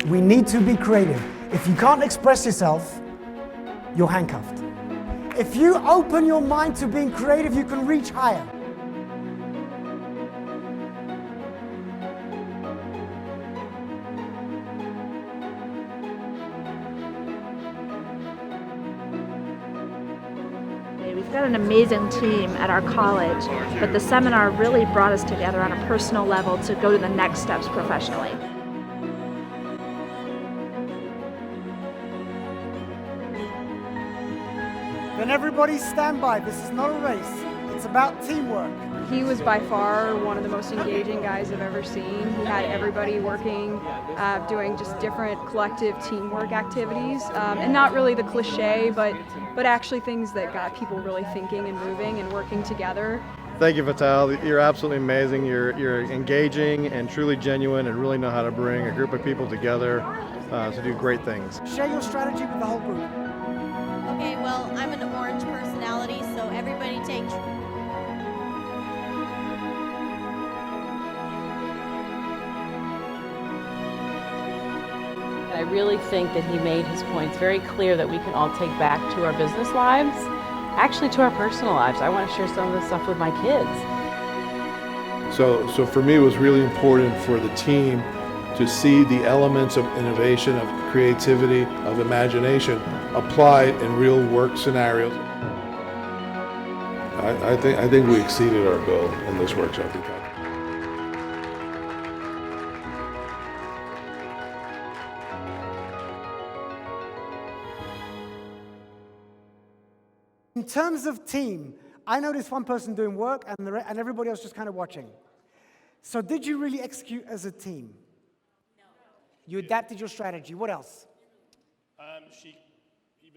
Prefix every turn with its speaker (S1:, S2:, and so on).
S1: We need to be creative. If you can't express yourself, you're handcuffed. If you open your mind to being creative, you can reach higher.
S2: We've got an amazing team at our college, but the seminar really brought us together on a personal level to go to the next steps professionally.
S1: Then everybody stand by. This is not a race. It's about teamwork.
S3: He was by far one of the most engaging guys I've ever seen. He had everybody working, doing just different collective teamwork activities, and not really the cliche, but actually things that got people really thinking and moving and working together.
S4: Thank you, Vital. You're absolutely amazing. You're engaging and truly genuine and really know how to bring a group of people together to do great things.
S1: Share your strategy with the whole group.
S5: Okay, well, I'm an orange personality, so everybody take...
S6: I really think that he made his points very clear that we can all take back to our business lives, actually to our personal lives. I want to share some of this stuff with my kids.
S7: So for me, it was really important for the team to see the elements of innovation, of creativity, of imagination applied in real work scenarios. I think we exceeded our goal in this workshop.
S1: In terms of team, I noticed one person doing work and everybody else just kind of watching. So did you really execute as a team? No. You adapted your strategy. What else?
S8: She